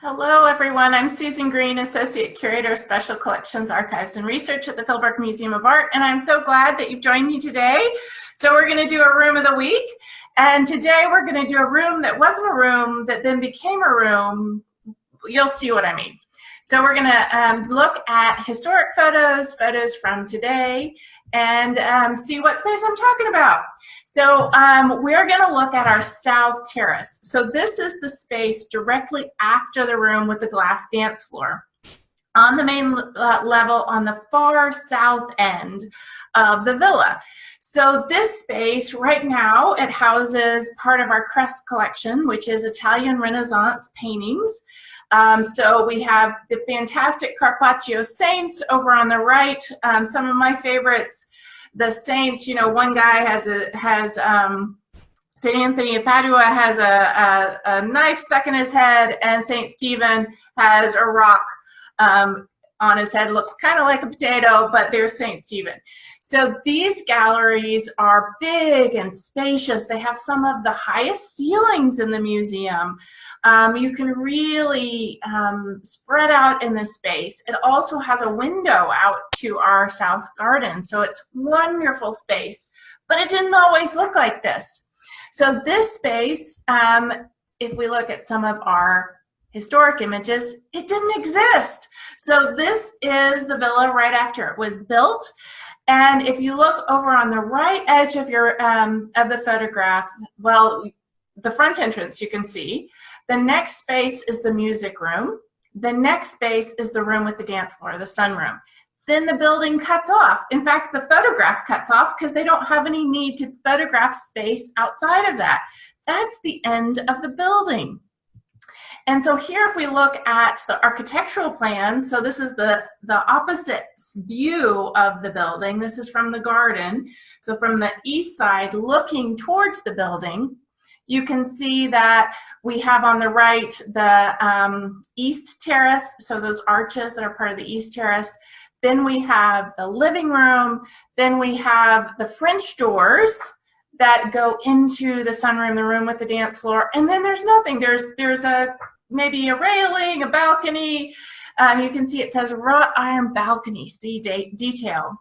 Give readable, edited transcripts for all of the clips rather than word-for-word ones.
Hello, everyone. I'm Susan Green, Associate Curator, Special Collections, Archives, and Research at the Philbrook Museum of Art, and I'm so glad that you've joined me today. So we're going to do a room of the week, and today we're going to do a room that wasn't a room that then became a room. You'll see what I mean. So we're going to look at historic photos from today, and see what space I'm talking about. So we're going to look at our South Terrace. So this is the space directly after the room with the glass dance floor. On the main level on the far south end of the villa. So this space right now, it houses part of our Crest collection, which is Italian Renaissance paintings. So we have the fantastic Carpaccio Saints over on the right. Some of my favorites, the Saints, you know, one guy has St. Anthony of Padua has a knife stuck in his head, and St. Stephen has a rock on his head. Looks kind of like a potato, but there's St. Stephen. So these galleries are big and spacious. They have some of the highest ceilings in the museum. You can really spread out in this space. It also has a window out to our south garden, so it's wonderful space. But it didn't always look like this. So this space, if we look at some of our historic images, it didn't exist. So this is the villa right after it was built. And if you look over on the right edge of your of the photograph, well, the front entrance you can see. The next space is the music room. The next space is the room with the dance floor, the sunroom. Then the building cuts off. In fact, the photograph cuts off because they don't have any need to photograph space outside of that. That's the end of the building. And so here, if we look at the architectural plan, so this is the opposite view of the building. This is from the garden. So from the east side, looking towards the building, you can see that we have on the right the east terrace, so those arches that are part of the east terrace. Then we have the living room. Then we have the French doors that go into the sunroom, the room with the dance floor, and then there's nothing. There's maybe a railing, a balcony. You can see it says wrought iron balcony, see detail.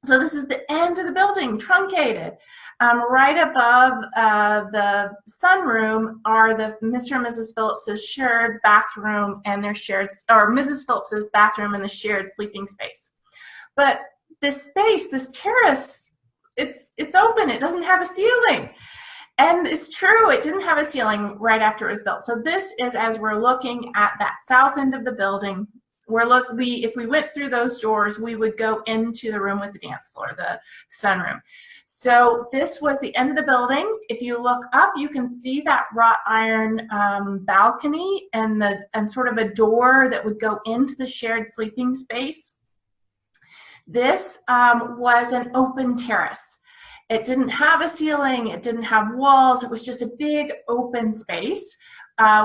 So this is the end of the building, truncated. Right above the sunroom are the Mr. and Mrs. Phillips's shared bathroom and their shared, or Mrs. Phillips's bathroom and the shared sleeping space. But this space, this terrace, it's open. It doesn't have a ceiling. And it's true, it didn't have a ceiling right after it was built. So this is as we're looking at that south end of the building. If we went through those doors, we would go into the room with the dance floor, the sunroom. So this was the end of the building. If you look up, you can see that wrought iron balcony and sort of a door that would go into the shared sleeping space. This was an open terrace. It didn't have a ceiling, it didn't have walls, it was just a big open space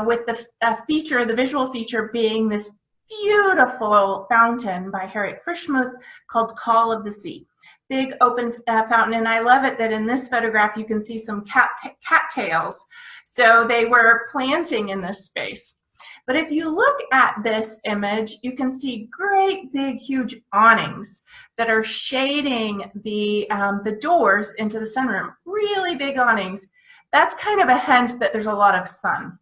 with the visual feature being this beautiful fountain by Harriet Frischmuth called Call of the Sea. Big open fountain, and I love it that in this photograph you can see some cattails. So they were planting in this space. But if you look at this image, you can see great big huge awnings that are shading the doors into the sunroom. Really big awnings. That's kind of a hint that there's a lot of sun.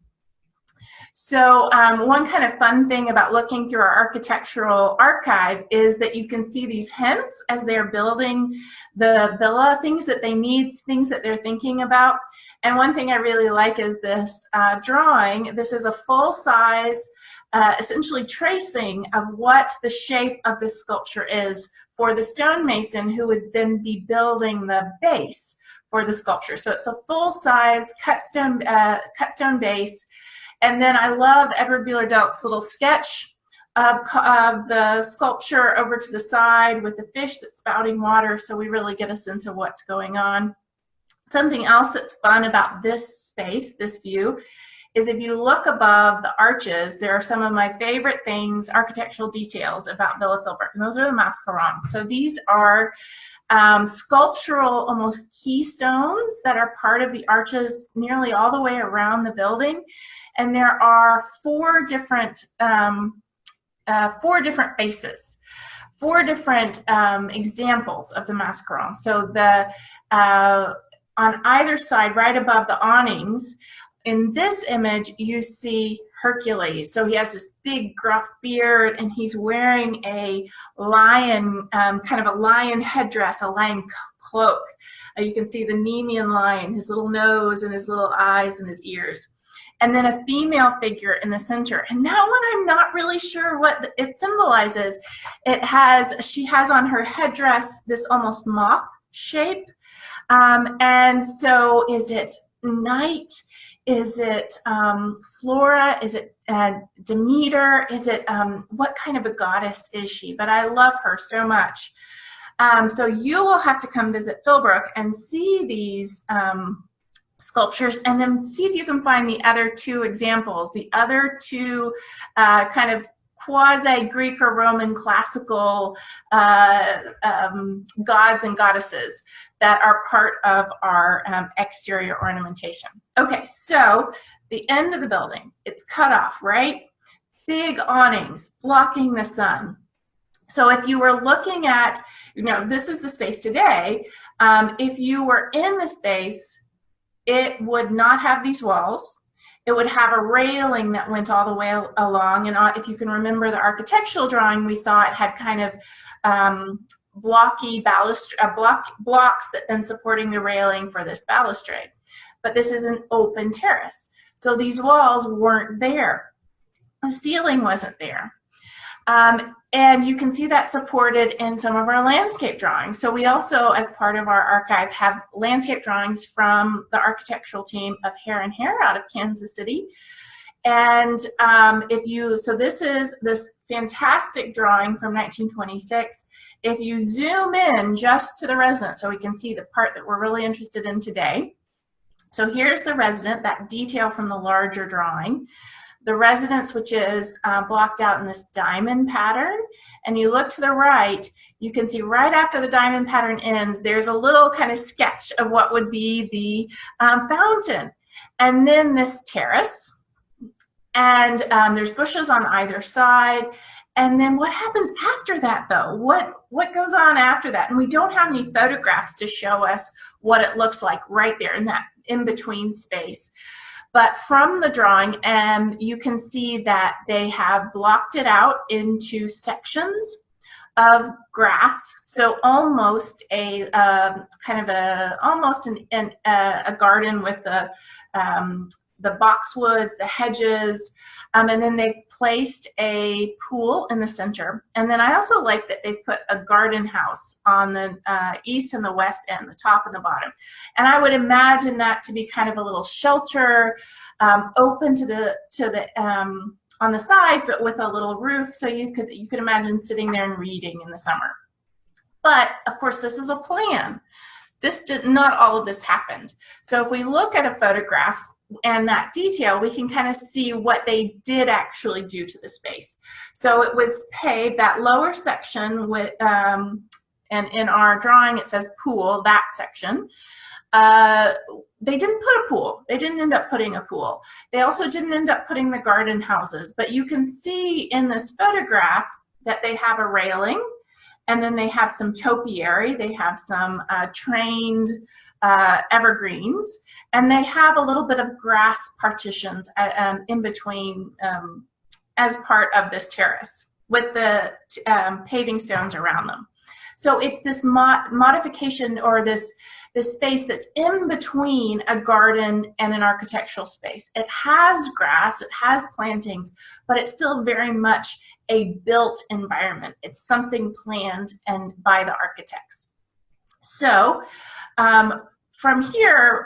So one kind of fun thing about looking through our architectural archive is that you can see these hints as they're building the villa, things that they need, things that they're thinking about. And one thing I really like is this drawing. This is a full-size, essentially tracing of what the shape of this sculpture is for the stonemason who would then be building the base for the sculpture. So it's a full-size cut stone base. And then I love Edward Buehler-Delck's little sketch of the sculpture over to the side with the fish that's spouting water, so we really get a sense of what's going on. Something else that's fun about this space, this view, is if you look above the arches, there are some of my favorite things, architectural details about Villa Philbrook, and those are the mascarons. So these are sculptural, almost keystones that are part of the arches nearly all the way around the building. And there are four different faces, four different examples of the mascaron. So the on either side, right above the awnings, in this image, you see Hercules. So he has this big gruff beard, and he's wearing a lion, kind of a lion headdress, a lion cloak. You can see the Nemean lion, his little nose and his little eyes and his ears. And then a female figure in the center. And that one, I'm not really sure what it symbolizes. She has on her headdress this almost moth shape. And so is it night? Is it Flora? Is it Demeter? Is it, what kind of a goddess is she? But I love her so much. So you will have to come visit Philbrook and see these sculptures, and then see if you can find the other two examples, the other two kind of quasi-Greek or Roman classical gods and goddesses that are part of our exterior ornamentation. Okay, so the end of the building, it's cut off, right? Big awnings blocking the sun. So if you were looking at, this is the space today, if you were in the space, it would not have these walls. It would have a railing that went all the way along, and if you can remember the architectural drawing we saw, it had kind of blocky blocks that then supporting the railing for this balustrade. But this is an open terrace, so these walls weren't there. The ceiling wasn't there. And you can see that supported in some of our landscape drawings. So we also, as part of our archive, have landscape drawings from the architectural team of Hair and Hair out of Kansas City. And so this is this fantastic drawing from 1926. If you zoom in just to the residence, so we can see the part that we're really interested in today. So here's the resident, that detail from the larger drawing. The residence, which is blocked out in this diamond pattern, and you look to the right, you can see right after the diamond pattern ends, there's a little kind of sketch of what would be the fountain. And then this terrace, and there's bushes on either side. And then what happens after that, though? What goes on after that? And we don't have any photographs to show us what it looks like right there in that in-between space. But from the drawing, you can see that they have blocked it out into sections of grass. So almost a kind of a garden with the boxwoods, the hedges, and then they've placed a pool in the center. And then I also like that they've put a garden house on the east and the west end, the top and the bottom. And I would imagine that to be kind of a little shelter, open to the on the sides, but with a little roof, so you could imagine sitting there and reading in the summer. But of course, this is a plan. Not all of this happened. So if we look at a photograph and that detail, we can kind of see what they did actually do to the space. So it was paved, that lower section with, and in our drawing it says pool, that section. They didn't put a pool. They didn't end up putting a pool. They also didn't end up putting the garden houses, but you can see in this photograph that they have a railing, and then they have some topiary, they have some trained evergreens, and they have a little bit of grass partitions in between as part of this terrace with the paving stones around them. So it's this modification, or this space that's in between a garden and an architectural space. It has grass, it has plantings, but it's still very much a built environment. It's something planned and by the architects. So from here,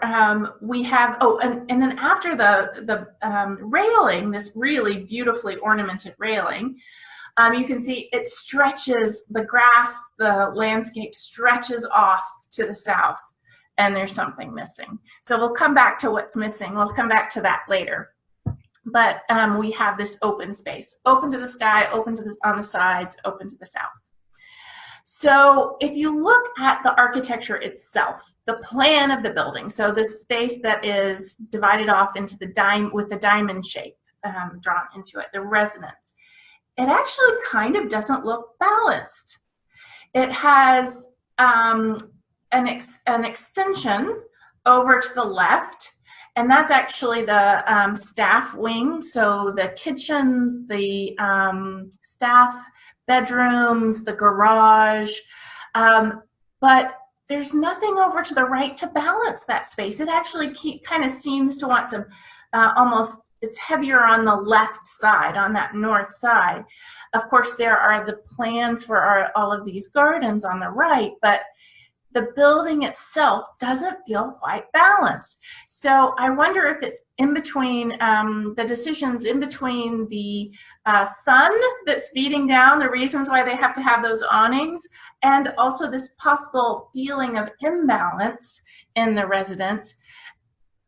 we have, and then after the railing, this really beautifully ornamented railing, you can see it stretches, the grass, the landscape stretches off to the south, and there's something missing. So we'll come back to what's missing. We'll come back to that later. but we have this open space, open to the sky, open to the, on the sides, open to the south. So if you look at the architecture itself, the plan of the building, so this space that is divided off into the with the diamond shape drawn into it, the residence, it actually kind of doesn't look balanced. It has an extension over to the left, and that's actually the staff wing. So the kitchens, the staff bedrooms, the garage, but there's nothing over to the right to balance that space. It actually kind of seems to want to almost, it's heavier on the left side, on that north side. Of course, there are the plans for all of these gardens on the right, but the building itself doesn't feel quite balanced. So I wonder if it's in between, the decisions in between the sun that's beating down, the reasons why they have to have those awnings, and also this possible feeling of imbalance in the residence,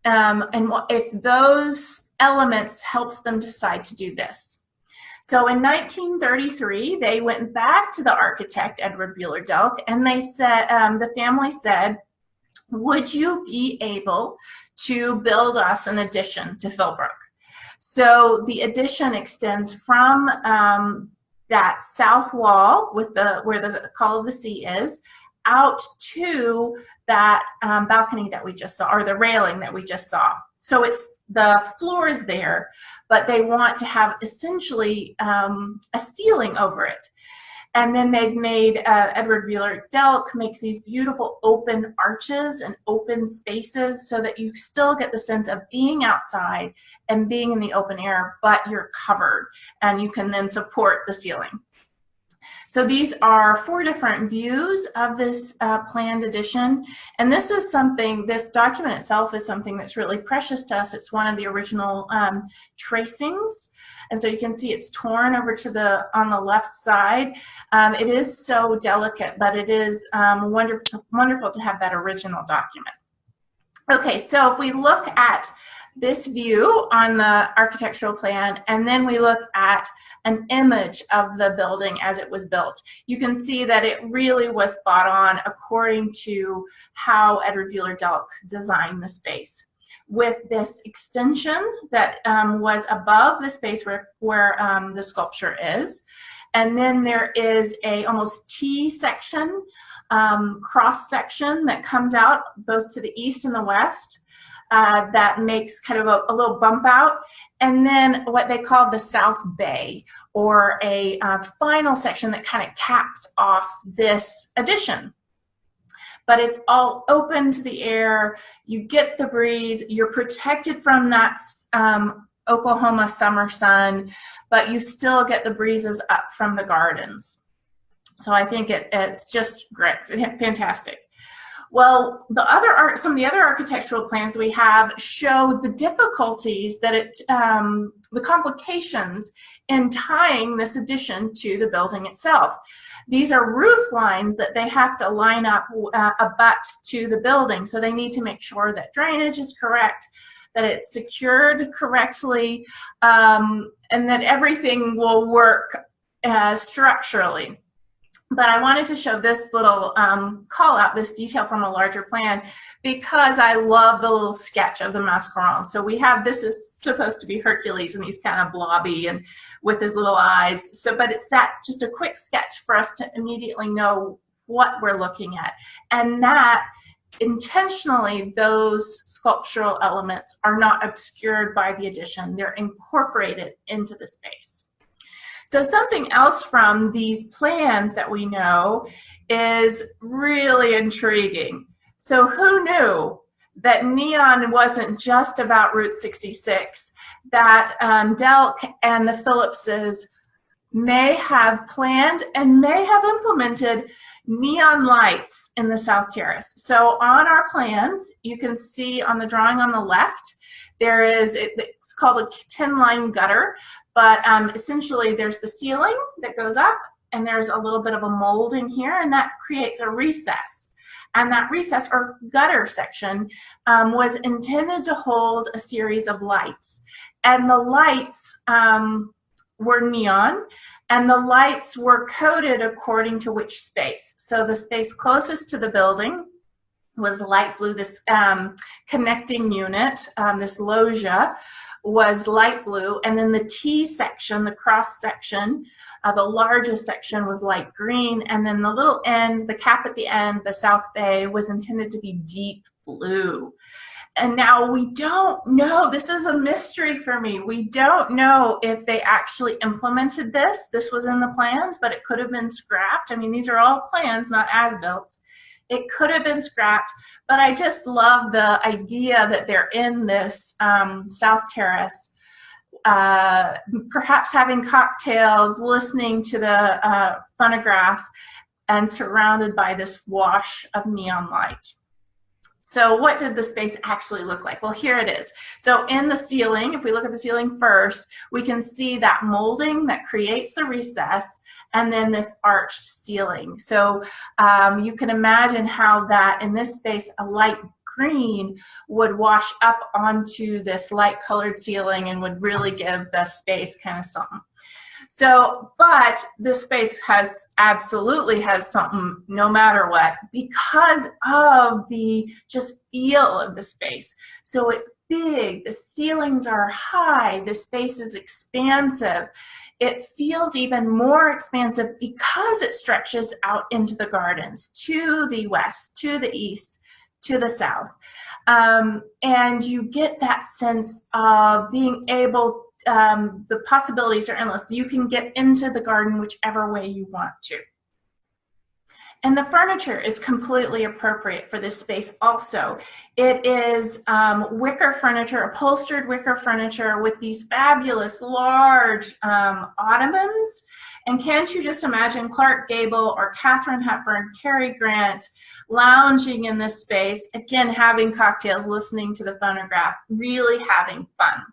and if those elements helps them decide to do this. So in 1933, they went back to the architect, Edward Buehler Delk, and they said, the family said, would you be able to build us an addition to Philbrook? So the addition extends from that south wall with where the Call of the Sea is, out to that balcony that we just saw, or the railing that we just saw. So it's, the floor is there, but they want to have essentially a ceiling over it. And then they've made, Edward Buehler Delk makes these beautiful open arches and open spaces so that you still get the sense of being outside and being in the open air, but you're covered and you can then support the ceiling. So these are 4 different views of this planned addition, and this is something, this document itself is something that's really precious to us. It's one of the original tracings, and so you can see it's torn over to on the left side. It is so delicate, but it is wonderful to have that original document. Okay, so if we look at this view on the architectural plan, and then we look at an image of the building as it was built, you can see that it really was spot on according to how Edward Buehler Delk designed the space, with this extension that was above the space where the sculpture is. And then there is a almost T-section, cross section that comes out both to the east and the west. That makes kind of a little bump out, and then what they call the South Bay, or a final section that kind of caps off this addition. But it's all open to the air, you get the breeze, you're protected from that Oklahoma summer sun, but you still get the breezes up from the gardens. So I think it's just great, fantastic. Well, some of the other architectural plans we have show the difficulties that the complications in tying this addition to the building itself. These are roof lines that they have to line up a butt to the building, so they need to make sure that drainage is correct, that it's secured correctly, and that everything will work structurally. But I wanted to show this little call out, this detail from a larger plan, because I love the little sketch of the mascaron. So we have, this is supposed to be Hercules, and he's kind of blobby and with his little eyes. So, but it's that, just a quick sketch for us to immediately know what we're looking at. And that intentionally, those sculptural elements are not obscured by the addition. They're incorporated into the space. So something else from these plans that we know is really intriguing. So who knew that neon wasn't just about Route 66, that Delk and the Phillipses may have planned and may have implemented neon lights in the South Terrace. So on our plans, you can see on the drawing on the left, there is, it's called a 10-line gutter, but essentially there's the ceiling that goes up, and there's a little bit of a mold in here, and that creates a recess. And that recess or gutter section was intended to hold a series of lights. And the lights were neon, and the lights were coded according to which space. So the space closest to the building was light blue. This connecting unit, this loggia, was light blue, and then the T section, the cross section, the largest section, was light green, and then the little end, the cap at the end, the South Bay, was intended to be deep blue. And now we don't know, this is a mystery for me, we don't know if they actually implemented this. This was in the plans, but it could have been scrapped. I mean, these are all plans, not as-built. It could have been scrapped, but I just love the idea that they're in this South Terrace, perhaps having cocktails, listening to the phonograph, and surrounded by this wash of neon light. So what did the space actually look like? Well, here it is. So in the ceiling, if we look at the ceiling first, we can see that molding that creates the recess, and then this arched ceiling. So you can imagine how that, in this space, a light green would wash up onto this light colored ceiling and would really give the space kind of something. So, but this space absolutely has something no matter what, because of the just feel of the space. So it's big, the ceilings are high, the space is expansive. It feels even more expansive because it stretches out into the gardens, to the west, to the east, to the south. And you get that sense of being able, the possibilities are endless. You can get into the garden whichever way you want to. And the furniture is completely appropriate for this space also. It is wicker furniture, upholstered wicker furniture with these fabulous large ottomans. And can't you just imagine Clark Gable or Katharine Hepburn, Cary Grant lounging in this space, again, having cocktails, listening to the phonograph, really having fun.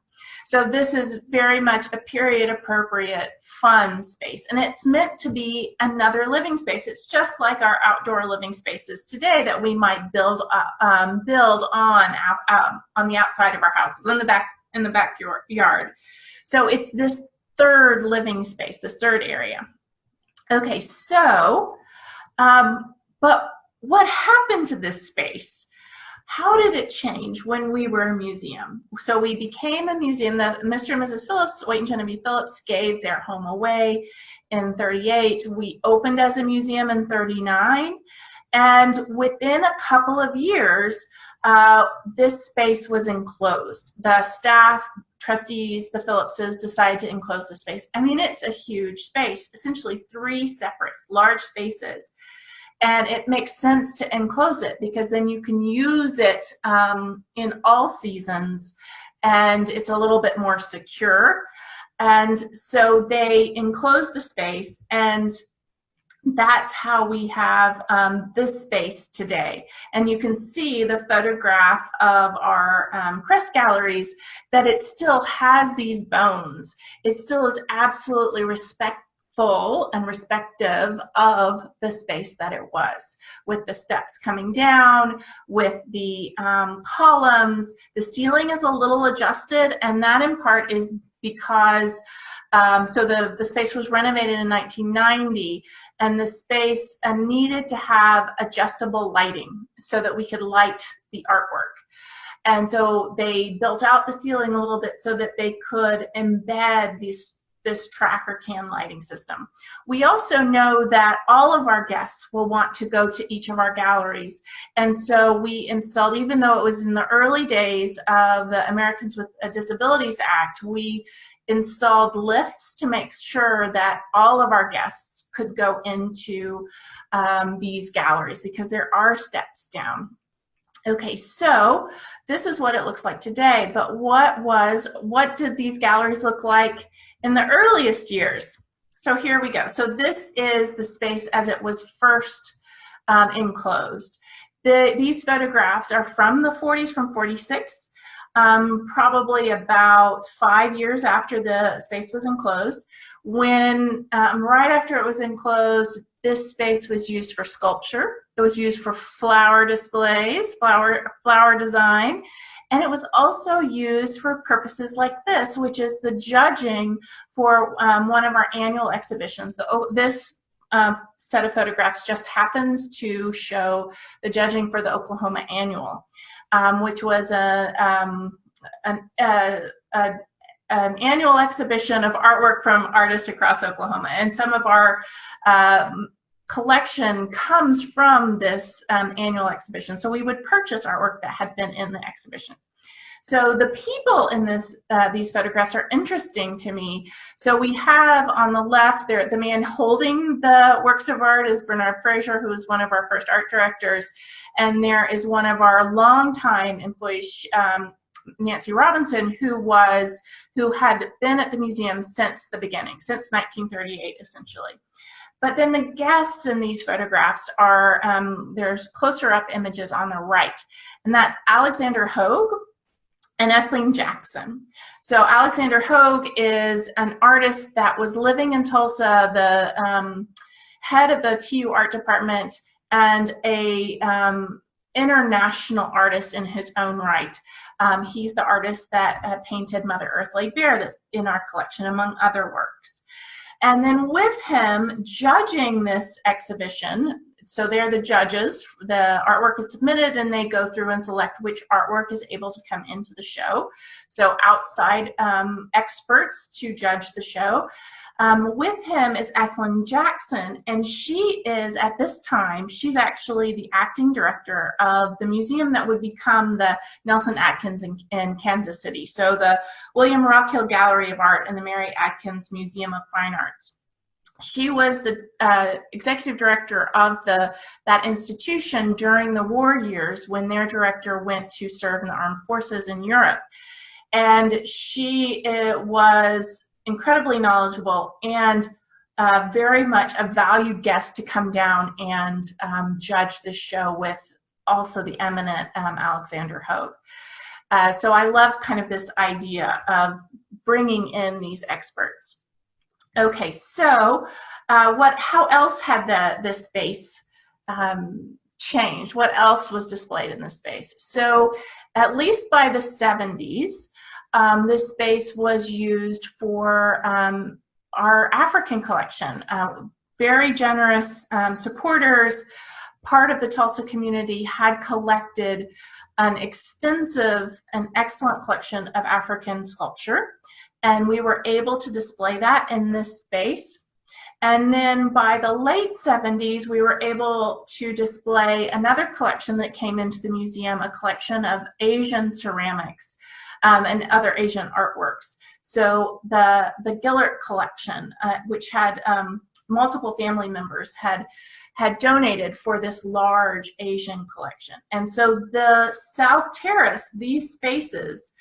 So this is very much a period appropriate, fun space. And it's meant to be another living space. It's just like our outdoor living spaces today that we might build on the outside of our houses, in the backyard. So it's this third living space, this third area. Okay, so, but what happened to this space? How did it change when we were a museum? So we became a museum. Mr. and Mrs. Phillips, Wade and Genevieve Phillips, gave their home away in 38. We opened as a museum in 39. And within a couple of years, this space was enclosed. The staff, trustees, the Phillipses decided to enclose the space. I mean, it's a huge space, essentially 3 separate large spaces. And it makes sense to enclose it because then you can use it in all seasons, and it's a little bit more secure. And so they enclosed the space, and that's how we have this space today. And you can see the photograph of our crest galleries, that it still has these bones. It still is absolutely respectful and respective of the space that it was, with the steps coming down, with the columns. The ceiling is a little adjusted, and that in part is because so the space was renovated in 1990, and the space needed to have adjustable lighting so that we could light the artwork. And so they built out the ceiling a little bit so that they could embed this tracker can lighting system. We also know that all of our guests will want to go to each of our galleries. And so we installed, even though it was in the early days of the Americans with Disabilities Act, we installed lifts to make sure that all of our guests could go into these galleries, because there are steps down. Okay, so this is what it looks like today, but what did these galleries look like in the earliest years? So here we go. So this is the space as it was first enclosed. These photographs are from the 40s, from 46, probably about 5 years after the space was enclosed. When right after it was enclosed, this space was used for sculpture. It was used for flower displays, flower design, and it was also used for purposes like this, which is the judging for one of our annual exhibitions. This set of photographs just happens to show the judging for the Oklahoma Annual, which was an annual exhibition of artwork from artists across Oklahoma. And some of our collection comes from this annual exhibition. So we would purchase artwork that had been in the exhibition. So the people in these photographs are interesting to me. So we have on the left there, the man holding the works of art is Bernard Fraser, who was one of our first art directors. And there is one of our longtime employees, Nancy Robinson, who had been at the museum since the beginning, since 1938, essentially. But then the guests in these photographs are, there's closer up images on the right, and that's Alexander Hogue and Esslyn Jackson. So Alexander Hogue is an artist that was living in Tulsa, the head of the TU art department, and a international artist in his own right. He's the artist that painted Mother Earth Laid Bare that's in our collection, among other works. And then with him judging this exhibition, so they're the judges, the artwork is submitted and they go through and select which artwork is able to come into the show. So outside experts to judge the show. With him is Esslyn Jackson, and she is, at this time, she's actually the acting director of the museum that would become the Nelson Atkins in Kansas City. So the William Rockhill Gallery of Art and the Mary Atkins Museum of Fine Arts. She was the executive director of that institution during the war years when their director went to serve in the armed forces in Europe. And she was incredibly knowledgeable and very much a valued guest to come down and judge this show with also the eminent Alexander Hogue. So I love kind of this idea of bringing in these experts. Okay, so how else had this space changed? What else was displayed in this space? So at least by the 70s, this space was used for our African collection. Very generous supporters, part of the Tulsa community, had collected an extensive and excellent collection of African sculpture. And we were able to display that in this space. And then by the late 70s, we were able to display another collection that came into the museum, a collection of Asian ceramics and other Asian artworks. So the Gillert collection, which had multiple family members, had donated for this large Asian collection. And so the South Terrace, these spaces,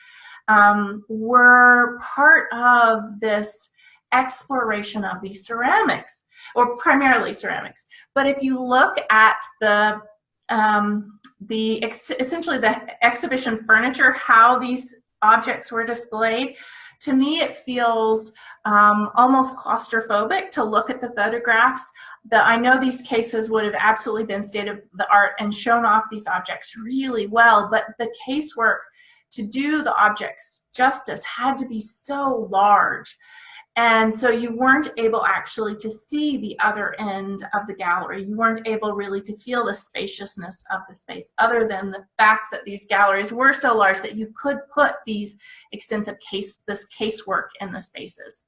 were part of this exploration of these ceramics, or primarily ceramics. But if you look at essentially the exhibition furniture, how these objects were displayed, to me it feels almost claustrophobic to look at the photographs. I know these cases would have absolutely been state of the art and shown off these objects really well, but the casework to do the objects justice had to be so large. And so you weren't able actually to see the other end of the gallery. You weren't able really to feel the spaciousness of the space, other than the fact that these galleries were so large that you could put these extensive casework in the spaces.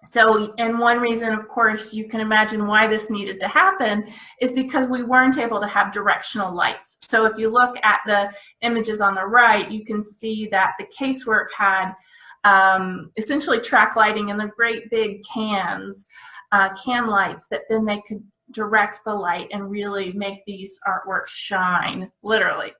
So, and one reason, of course, you can imagine why this needed to happen is because we weren't able to have directional lights. So if you look at the images on the right, you can see that the casework had essentially track lighting in the great big can lights that then they could direct the light and really make these artworks shine, literally.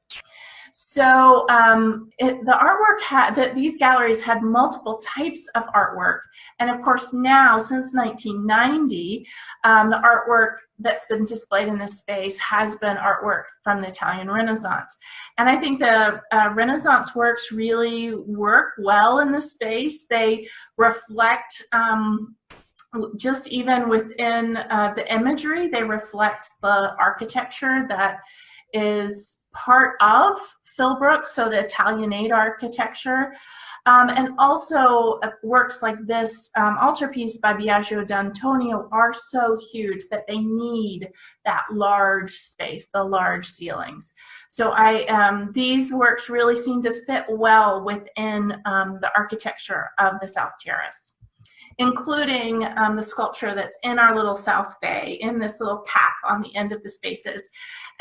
So the artwork these galleries had multiple types of artwork, and of course now, since 1990, the artwork that's been displayed in this space has been artwork from the Italian Renaissance. And I think the Renaissance works really work well in this space. They reflect just even within the imagery, they reflect the architecture that is part of Philbrook, so the Italianate architecture, and also works like this altarpiece by Biagio d'Antonio are so huge that they need that large space, the large ceilings. So these works really seem to fit well within the architecture of the South Terrace, including the sculpture that's in our little South Bay, in this little cap on the end of the spaces.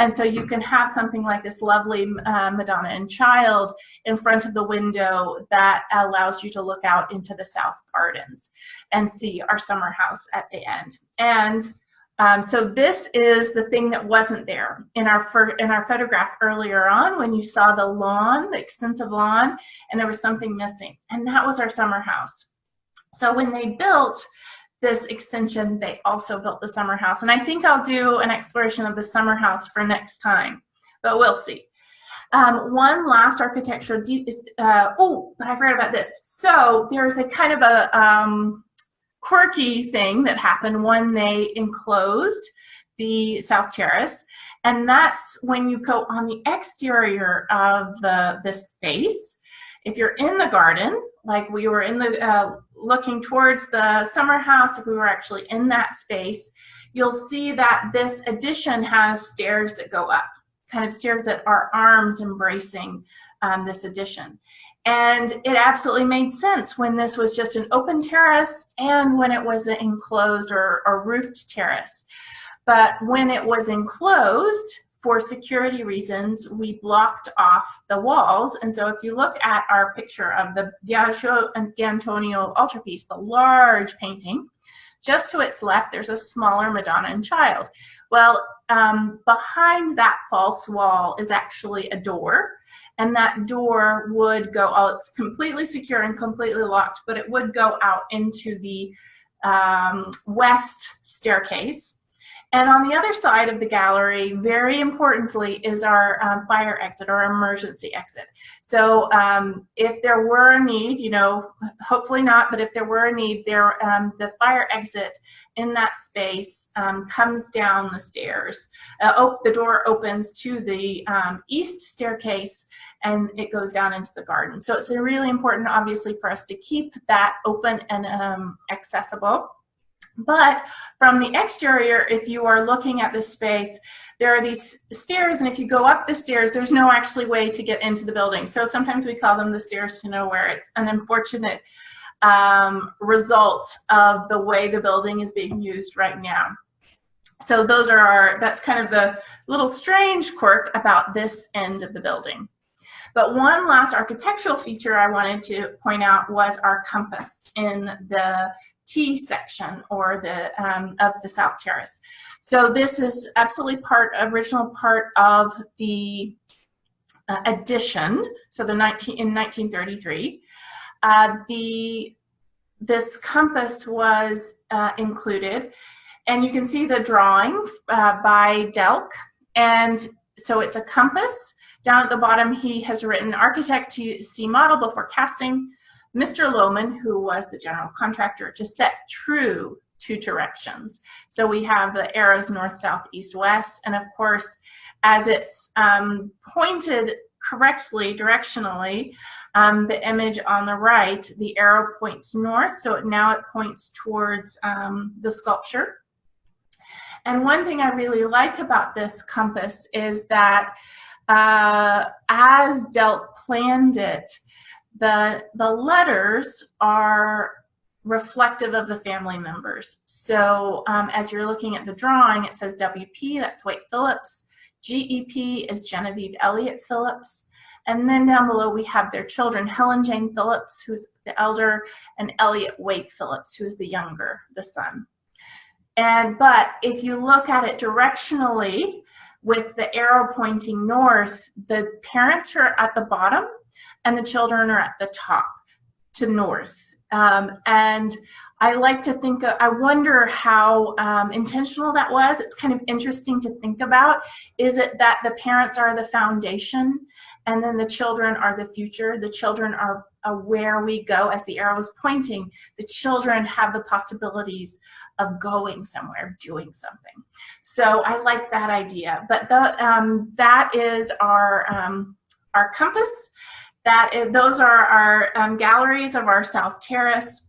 And so you can have something like this lovely Madonna and Child in front of the window that allows you to look out into the South Gardens and see our summer house at the end. And so this is the thing that wasn't there in our photograph earlier on, when you saw the lawn, the extensive lawn, and there was something missing, and that was our summer house. So when they built this extension, they also built the summer house. And I think I'll do an exploration of the summer house for next time, but we'll see. One last architectural, oh, but I forgot about this. So there's a kind of a quirky thing that happened when they enclosed the South Terrace. And that's when you go on the exterior of this space. If you're in the garden, like we were in the looking towards the summer house, if we were actually in that space, you'll see that this addition has stairs that go up, kind of stairs that are arms embracing this addition. And it absolutely made sense when this was just an open terrace and when it was an enclosed or roofed terrace. But when it was enclosed, for security reasons, we blocked off the walls. And so if you look at our picture of the Biagio d'Antonio altarpiece, the large painting, just to its left, there's a smaller Madonna and Child. Well, behind that false wall is actually a door, and that door would go out. It's completely secure and completely locked, but it would go out into the west staircase. And on the other side of the gallery, very importantly, is our fire exit or emergency exit. So if there were a need, you know, hopefully not, but if there were a need, the fire exit in that space comes down the stairs. The door opens to the east staircase, and it goes down into the garden. So it's really important, obviously, for us to keep that open and accessible. But from the exterior, if you are looking at this space, there are these stairs, and if you go up the stairs, there's no actually way to get into the building. So sometimes we call them the stairs to nowhere. It's an unfortunate result of the way the building is being used right now. So that's kind of the little strange quirk about this end of the building. But one last architectural feature I wanted to point out was our compass in the T section or of the South Terrace. So this is absolutely original part of the addition. So in 1933, this compass was included, and you can see the drawing by Delk. And so it's a compass. Down at the bottom, he has written, architect to see model before casting, Mr. Lohman, who was the general contractor, to set true to directions. So we have the arrows north, south, east, west, and of course, as it's pointed correctly directionally, the image on the right, the arrow points north, so now it points towards the sculpture. And one thing I really like about this compass is that as Delk planned it, the letters are reflective of the family members. So as you're looking at the drawing, it says WP, that's Wake Phillips. GEP is Genevieve Elliott Phillips. And then down below we have their children, Helen Jane Phillips, who's the elder, and Elliott Wake Phillips, who is the younger, the son. But if you look at it directionally, with the arrow pointing north, the parents are at the bottom and the children are at the top to north. And I like to think of, I wonder how intentional that was. It's kind of interesting to think about. Is it that the parents are the foundation and then the children are the future? The children are where we go, as the arrow is pointing. The children have the possibilities of going somewhere, doing something. So I like that idea. But that is our compass. Those are our galleries of our South Terrace.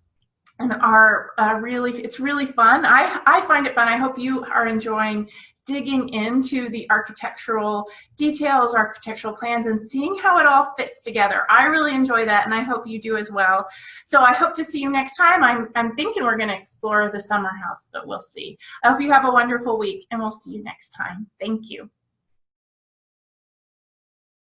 And are it's really fun. I find it fun. I hope you are enjoying digging into the architectural details, architectural plans, and seeing how it all fits together. I really enjoy that, and I hope you do as well. So I hope to see you next time. I'm thinking we're going to explore the summer house, but we'll see. I hope you have a wonderful week, and we'll see you next time. Thank you.